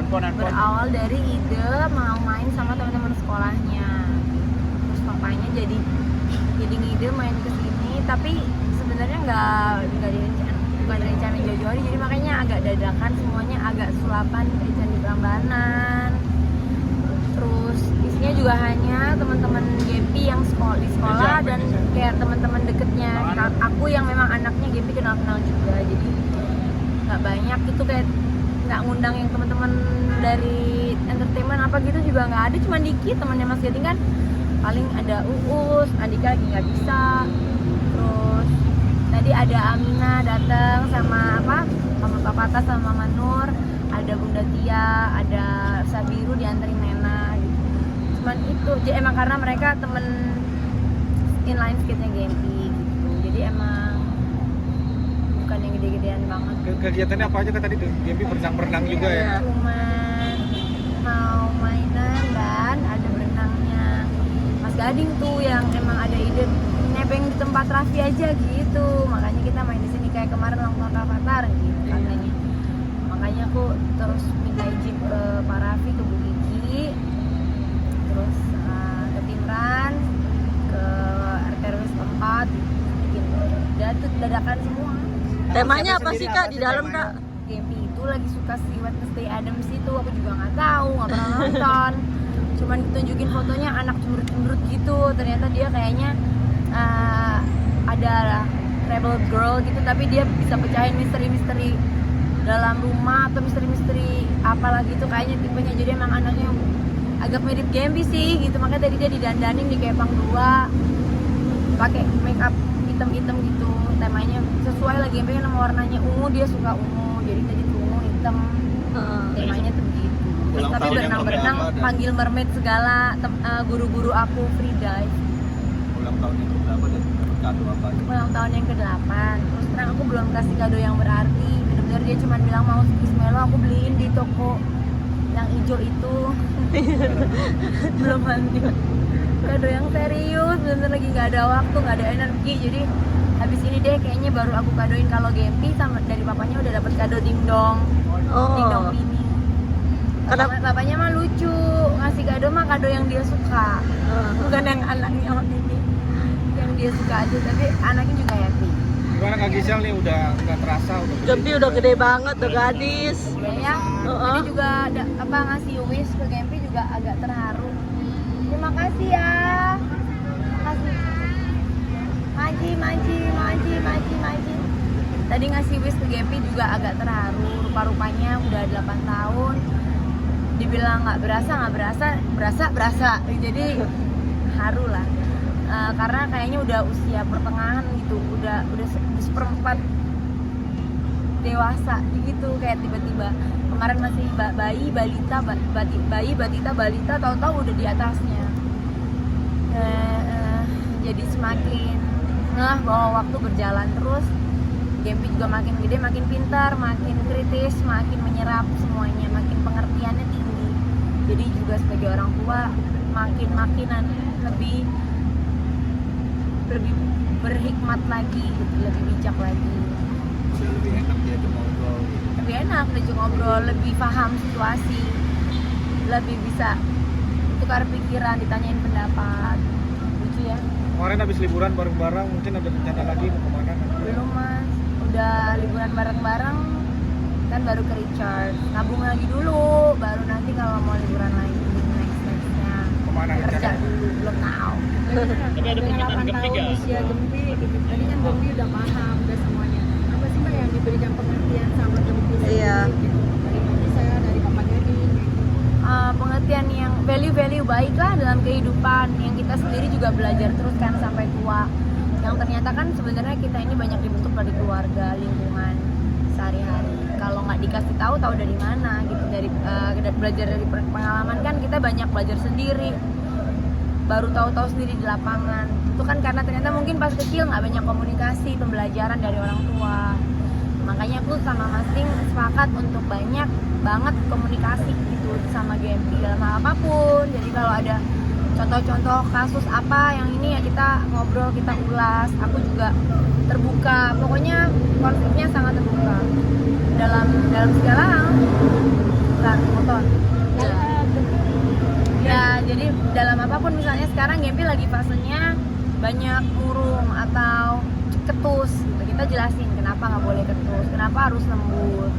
Berawal dari ide mau main sama teman-teman sekolahnya. Terus papanya jadi ngide main ke sini, tapi sebenarnya nggak direncanain jauh-jauh hari, jadi makanya agak dadakan semuanya, agak sulapan kayak Candi Prambanan. Terus isinya juga hanya teman-teman Gempi yang di sekolah dan kayak teman-teman deketnya aku yang memang anaknya Gempi kenal juga, jadi nggak banyak gitu, kayak nggak ngundang yang teman-teman dari entertainment apa gitu juga nggak ada, cuma dikit temannya Mas Gading kan, paling ada Uus, Andika lagi nggak bisa. Terus tadi ada Amina datang sama Pak Pata sama Mama Nur, ada Bunda Tia, ada Sabiru dianterin Nena gitu. Cuman itu, jadi emang karena mereka temen inline skate-nya Gempi gitu, jadi emang bukan yang gede-gedean banget. Kegiatannya apa aja kan tadi tuh? Gempi berenang juga ya? Cuman mau mainan dan ada berenangnya Mas Gading tuh yang emang ada ide nebeng di tempat Raffi aja gitu, makanya kita main di sini kayak kemarin ulang tahun Rafathar gitu katanya. Makanya aku terus minta izin ke Pak Raffi, ke Bu Gigi, terus ke Timran, ke RT RW setempat gitu. Dan tuh dadakan semua. Temanya apa sih Kak di dalam Kak? Gempi itu lagi suka si Wednesday Addams itu, aku juga nggak tahu, nggak pernah nonton. Cuman ditunjukin fotonya anak cemberut-cemberut gitu, ternyata dia kayaknya ada rebel girl gitu, tapi dia bisa pecahin misteri-misteri dalam rumah atau misteri-misteri apalah gitu kayaknya tipenya, jadi emang anaknya agak mirip Gempi sih gitu, makanya tadi dia didandanin di Kepang 2 pakai make up hitam-hitam gitu, temanya sesuai lah, Gempi kan nama warnanya ungu, dia suka ungu, jadi tadi tuh ungu hitam, temanya tuh begitu. Terus tapi berenang-berenang panggil mermaid segala, guru-guru aku free dive. Ulang tahun itu berapa deh? Kado apa? Ulang tahun yang ke-8. Terus terang aku belum kasih kado yang berarti. Bener-bener dia cuma bilang mau Squishmallow, aku beliin di toko yang hijau itu. Belum nanti. Kado yang serius, bener-bener lagi nggak ada waktu, nggak ada energi. Jadi habis ini deh kayaknya baru aku kadoin. Kalau Gempi sama dari papanya udah dapet kado dingdong. Dingdong mini. Papanya mah lucu, ngasih kado mah kado yang dia suka. Bukan yang anaknya ini. Yang dia suka aja, tapi anaknya juga happy. Gimana Kak Gisel nih, udah nggak terasa udah Gempi udah gede banget, udah gadis. Ya, jadi juga ngasih wish ke Gempi juga agak terharu. Terima kasih ya. Makasih. Maji. Tadi ngasih wish ke Gempi juga agak terharu. Rupa-rupanya udah 8 tahun. Dibilang nggak berasa. Jadi haru lah. Karena kayaknya udah usia pertengahan gitu, udah seperempat dewasa gitu, kayak tiba-tiba kemarin masih bayi balita, tahu-tahu udah di atasnya. Jadi semakin bahwa waktu berjalan terus, Gempi juga makin gede, makin pintar, makin kritis, makin menyerap semuanya, makin pengertiannya tinggi. Jadi juga sebagai orang tua makinan lebih berhikmat lagi gitu, lebih bijak lagi. lebih enak dia tuh ngobrol. Lebih enak diajak ngobrol, lebih paham situasi, lebih bisa tukar pikiran, ditanyain pendapat. Lucu ya. Kemarin habis liburan bareng-bareng, mungkin ada rencana lagi mau kemana? Belum Mas, udah liburan bareng-bareng kan baru ke recharge, nabung lagi dulu, baru nanti kalau mau liburan lagi nextnya Kemana kerja rencana? dulu, belum tahu. Tapi ada pernyataan Gempi nggak? Usia Gempi gitu. Tadi kan Gempi udah paham, udah semuanya. Apa sih Mbak yang diberikan pengertian sama Gempi sendiri, Iya. gitu? Dari Mami saya, dari Papa Gading gitu. Pengertian yang value-value baik lah dalam kehidupan, yang kita sendiri juga belajar terus kan sampai tua, yang ternyata kan sebenarnya kita ini banyak dibentuk dari keluarga, lingkungan sehari-hari. Kalau nggak dikasih tahu dari mana gitu, dari belajar dari pengalaman kan, kita banyak belajar sendiri, baru tahu-tahu sendiri di lapangan. Itu kan karena ternyata mungkin pas kecil nggak banyak komunikasi, pembelajaran dari orang tua. Makanya aku sama Mas Ding sepakat untuk banyak banget komunikasi gitu sama Gempi dalam hal apapun. Jadi kalau ada contoh-contoh kasus apa yang ini ya kita ngobrol, kita ulas. Aku juga terbuka, pokoknya konsepnya sangat terbuka dalam segala hal. bukan motor. Ya. Ya, jadi dalam apapun misalnya sekarang Gempi lagi fasenya banyak murung atau ketus gitu. Kita jelasin kenapa nggak boleh ketus, kenapa harus lembut.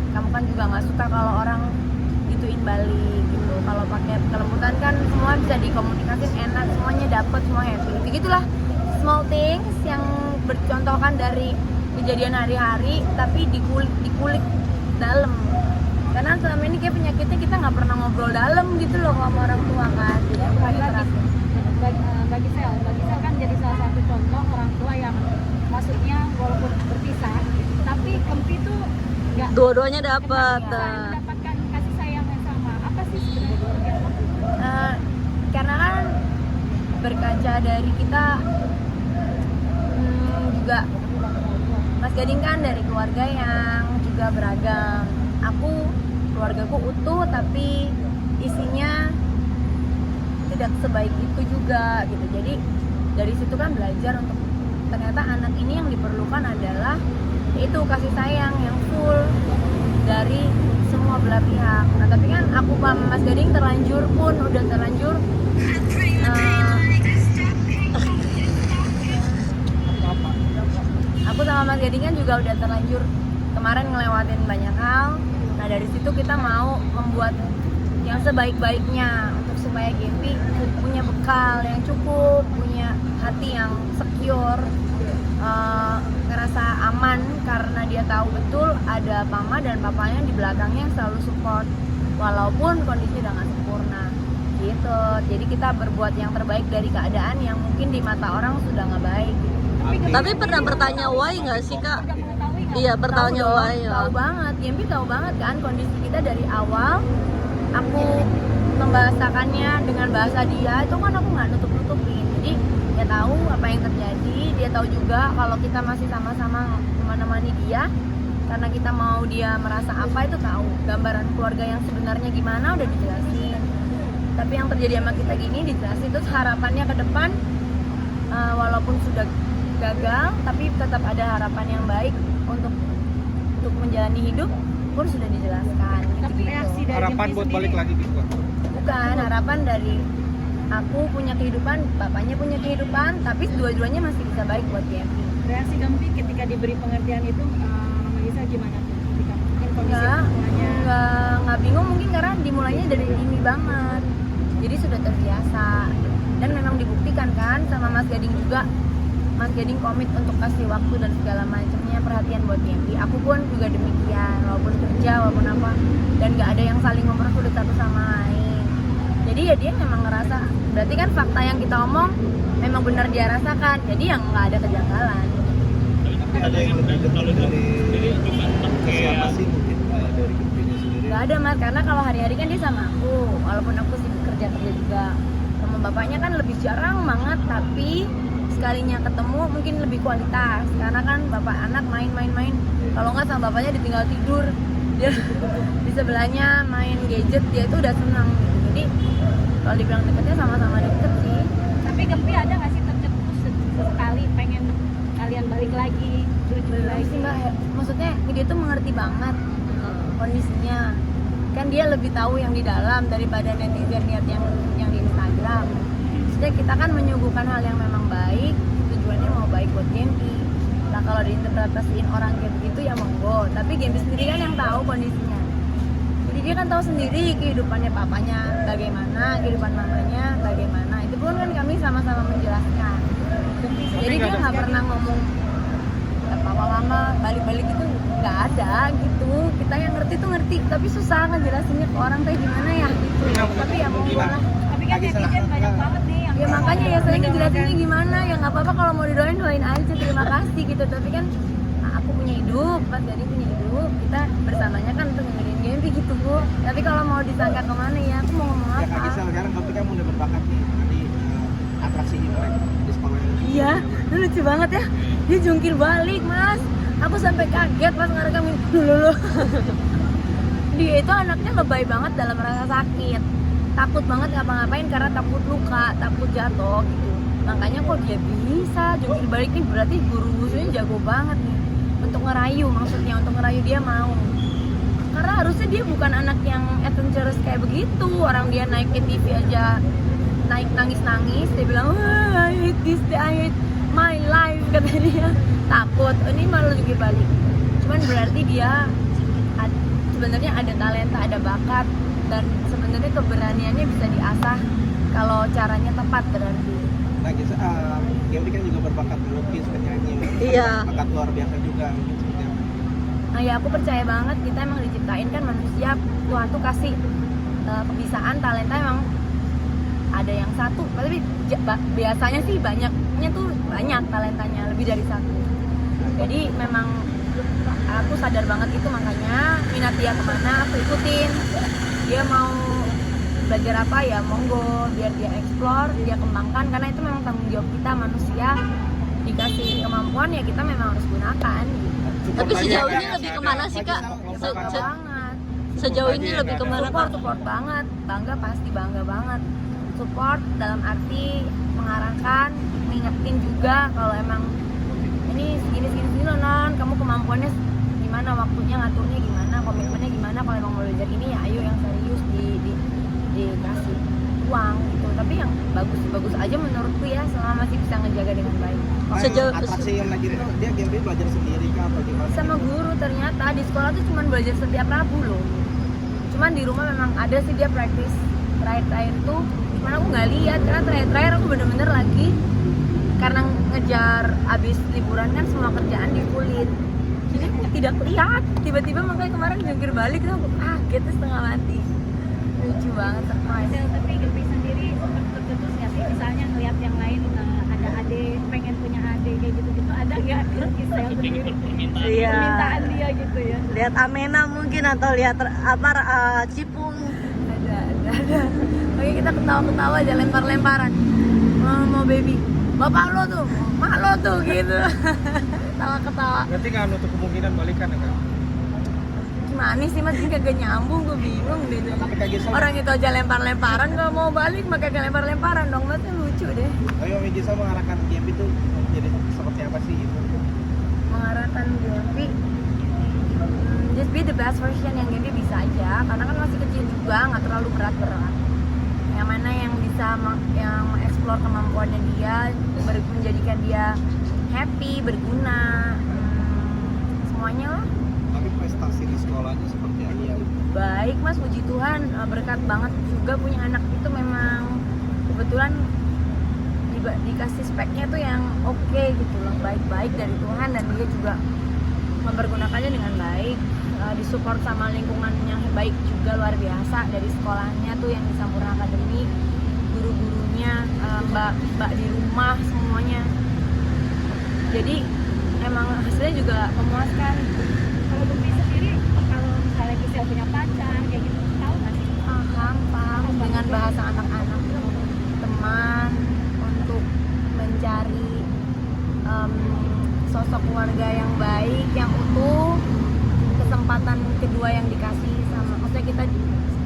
Kamu kan juga nggak suka kalau orang gituin balik gitu. Kalau pakai kelembutan kan semua bisa dikomunikasin enak, semuanya dapet, semua happy. Gitu gitulah small things yang bercontohkan dari kejadian hari-hari tapi dikulik dalam. Karena selama ini kayak penyakitnya kita nggak pernah ngobrol dalam gitu loh sama orang tua kan. Jadi aku bagi kayak bagi saya kan jadi salah satu contoh orang tua yang maksudnya walaupun berpisah tapi Kempi tuh nggak Dua-duanya dapat. mendapatkan kasih sayang yang sama. Apa sih sebenarnya? karena kan berkaca dari kita juga Mas Gading kan dari keluarga yang juga beragam. Aku keluargaku utuh tapi isinya tidak sebaik itu juga gitu. Jadi dari situ kan belajar untuk ternyata anak ini yang diperlukan adalah itu kasih sayang yang full dari semua belah pihak. Nah tapi kan aku sama Mas Gading terlanjur aku sama Mas Gading kan juga udah terlanjur kemarin ngelewatin banyak hal. Nah dari situ kita mau membuat yang sebaik-baiknya untuk supaya Gempi punya bekal yang cukup, punya hati yang secure, ngerasa aman karena dia tahu betul ada mama dan papanya di belakangnya yang selalu support walaupun kondisi udah nggak sempurna gitu. Jadi kita berbuat yang terbaik dari keadaan yang mungkin di mata orang sudah nggak baik gitu. Tapi pernah bertanya why nggak sih kak? Udah mengetahui nggak? Iya bertanya Tahu dong, why ya. tahu banget, Gempi tahu banget kan kondisi kita dari awal. Aku membahasakannya dengan bahasa dia, itu kan aku nggak nutup-nutupin. Jadi dia tahu apa yang terjadi, dia tahu juga kalau kita masih sama-sama menemani dia karena kita mau dia merasa apa itu tahu. Gambaran keluarga yang sebenarnya gimana udah dijelasin. Tapi yang terjadi sama kita gini dijelasin, terus harapannya ke depan walaupun sudah gagal tapi tetap ada harapan yang baik untuk menjalani hidup pun sudah dijelaskan. Tapi reaksi dari Harapan Gempi buat sendiri, balik lagi gitu kan. Bukan harapan dari aku punya kehidupan, bapaknya punya kehidupan, tapi dua-duanya masih bisa baik buat Gempi. reaksi Gempi ketika diberi pengertian itu Mama Lisa gimana tuh? Ketika mungkin kondisi Nggak, orang tuanya nggak bingung mungkin karena dimulainya dari dini banget, jadi sudah terbiasa dan memang dibuktikan kan sama Mas Gading juga. Mas Gading komit untuk kasih waktu dan segala macamnya perhatian buat Gempi. Aku pun juga demikian, walaupun kerja walaupun apa, dan nggak ada yang saling mempersulit satu sama lain. Jadi ya dia memang ngerasa, berarti kan fakta yang kita omong memang benar dia rasakan, jadi yang nggak ada kejanggalan. Ada yang lebih dekat dari Siapa sih mungkin dari Gempinya sendiri? Nggak ada Mas, karena kalau hari-hari kan dia sama aku, walaupun aku sibuk kerja juga. Sama bapaknya kan lebih jarang banget, tapi sekalinya ketemu mungkin lebih kualitas karena kan bapak anak main-main, kalau nggak sama bapaknya ditinggal tidur, dia di sebelahnya main gadget, dia itu udah senang gitu. Jadi kalau dibilang deketnya sama-sama deket sih. tapi Gempi ada nggak sih tercetus sesekali pengen kalian balik lagi Belum lagi sih Mbak, maksudnya dia tuh mengerti banget kondisinya, kan dia lebih tahu yang di dalam daripada netizen lihat yang di Instagram. Maksudnya kita kan menyuguhkan hal yang memang baik, tujuannya mau baik buat Gempi. Nah kalau diinterpretasiin orang kayak begitu ya monggo, tapi Gempi sendiri kan yang tahu kondisinya. Jadi dia kan tahu sendiri kehidupannya papanya bagaimana, kehidupan mamanya bagaimana. Itu pun kan kami sama-sama menjelaskan. Jadi dia nggak pernah ngomong papa mama balik-balik itu nggak ada gitu. Kita yang ngerti tuh ngerti, tapi susah ngejelasinnya ke orang kayak gimana ya gitu. Tapi ya monggo lah. tapi kan netizen banyak banget nih yang Ya makanya ya saya ngejelasinnya gimana, ya nggak apa-apa kalau mau didoain doain aja, terima kasih gitu. Tapi kan aku punya hidup, Mas Gading punya hidup, kita bersamanya kan untuk ngedengerin Gempi gitu Bu. Tapi kalau mau disangka kemana ya aku mau ngomong Ya Kak apa? Gisel, sekarang Gempi kamu udah berbakat nih di atraksi imlek di sekolah. Iya, itu lucu banget ya. Dia jungkir balik Mas, aku sampai kaget pas ngerekamin dulu. Dia itu anaknya lebay banget dalam rasa sakit, takut banget ngapa-ngapain karena takut luka, takut jatuh gitu. Makanya kok dia bisa jungkir balik nih, berarti guru gurunya jago banget nih untuk ngerayu, maksudnya untuk ngerayu dia mau. Karena harus maksudnya dia bukan anak yang adventurous kayak begitu. Orang dia naik ke TV aja naik nangis-nangis, dia bilang wah I hate this, I hate my life, kata dia. Takut, ini malah lagi balik. Cuman berarti dia sebenarnya ada talenta, ada bakat, dan sebenarnya keberaniannya bisa diasah kalau caranya tepat berarti. Nah, Gembri kan juga berbakat melukis, penyanyi. Iya. Bakat luar biasa juga. Mungkin seperti apa? Nah ya aku percaya banget kita emang diciptain kan manusia, Tuhan tuh kasih kebisaan, talenta emang ada yang satu, tapi biasanya sih banyaknya tuh banyak talentanya, lebih dari satu. Jadi memang aku sadar banget itu, makanya minat dia kemana aku ikutin. Dia mau belajar apa ya monggo, biar dia explore, dia kembangkan, karena itu memang tanggung jawab kita manusia. Dikasih kemampuan ya kita memang harus gunakan gitu. Tapi sejauh ini lebih kemana sih kak? Banget. Sejauh ini lebih kemana kak? Support banget, bangga, pasti bangga banget. Support dalam arti mengarahkan, ngingetin juga kalau emang ini segini loh non, kamu kemampuannya gimana, waktunya ngaturnya gimana, komitmennya gimana, kalau emang mau belajar ini ya ayo yang serius dikasih uang gitu. Tapi yang bagus aja menurutku ya, selama masih bisa ngejaga dengan baik. Sejauh- atraksi yang lagi itu dia Gembri belajar sendiri kah atau gimana? Sama guru, ternyata di sekolah tuh cuma belajar setiap Rabu loh. Cuman di rumah memang ada sih dia praktis terakhir itu, cuman aku nggak lihat karena terakhir aku bener-bener lagi karena ngejar abis liburan kan semua kerjaan dikulit, jadi aku tidak lihat. Tiba-tiba makanya kemarin jungkir balik tuh aku kaget tuh setengah mati. Lucu banget, surprise. Tapi Gembri sendiri sempat tercetus nggak sih, misalnya ngeliat yang lain ada adik, pengen punya adik kayak gitu-gitu, ada nggak kisah sendiri Iya. permintaan dia gitu ya? Lihat Amena mungkin atau lihat Cipung. Ada. Oke, kita ketawa-ketawa aja, lempar-lemparan. Mau baby, bapak lo tuh, mak lo tuh gitu. Ketawa-ketawa. Berarti nggak nutup kemungkinan balikan ya kak? Gimana sih mas, ini kagak nyambung, gue bingung deh. Tapi Kak Gisel, Orang itu aja lempar-lemparan, kalau mau balik maka kagak lempar-lemparan dong, masnya lucu deh. Mami Gisel mengarahkan Gembri itu jadi seperti apa sih itu? Mengarahkan Gempi, just be the best version yang Gempi bisa aja, karena kan masih kecil juga, nggak terlalu berat-berat. Yang mana yang bisa yang mengeksplor kemampuannya dia, menjadikan dia happy, berguna, semuanya lah. Tapi prestasi di sekolahnya seperti apa? Baik mas, puji Tuhan, berkat banget juga punya anak itu. Memang kebetulan dikasih speknya tuh yang oke gitu loh, baik-baik dari Tuhan, dan dia juga mempergunakannya dengan baik. Disupport sama lingkungan yang baik juga, luar biasa, dari sekolahnya tuh yang di Sampurna Academy, guru-gurunya, mbak di rumah, semuanya. Jadi emang hasilnya juga memuaskan. Kalau Gembri sendiri, kalau misalnya Gisel punya pacar kayak gitu, tahu nggak sih? Paham dengan bahasa anak-anak, teman untuk mencari sosok keluarga yang baik, yang utuh, kesempatan kedua yang dikasih sama, maksudnya kita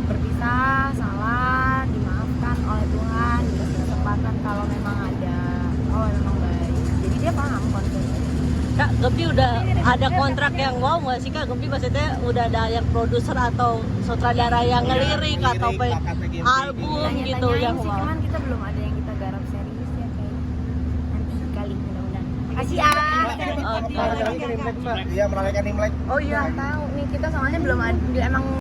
berpisah, salah, dimaafkan oleh Tuhan, dikasih kesempatan kalau memang baik. Jadi dia paham konsepnya. Kak, Gempi udah ada kontrak yang wow nggak sih kak? Gempi maksudnya udah ada yang produser atau sutradara yang ngelirik atau album gitu Tanya-tanyain yang sih, wow. cuman kita belum ada yang kita garap serius ya, kayak nanti kali mudah-mudahan. Makasih ya. Iya, merayakan Imlek. Oh iya tahu nih, kita soalnya belum ada, emang